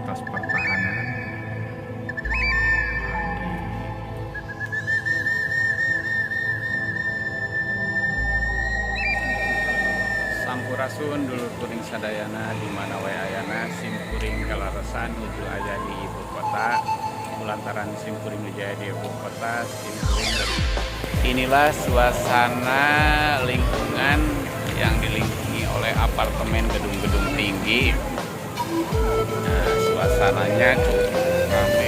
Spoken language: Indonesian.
Fakultas Pertahanan lagi sampurasun dulur kuring sadayana di mana wae ayana simkuring kalarasan nuju aya di ibu kota. Lantaran simkuring dijaya di ibu kota, inilah suasana lingkungan yang dilingkungi oleh apartemen gedung-gedung tinggi. Nah, suasananya cukup ramai.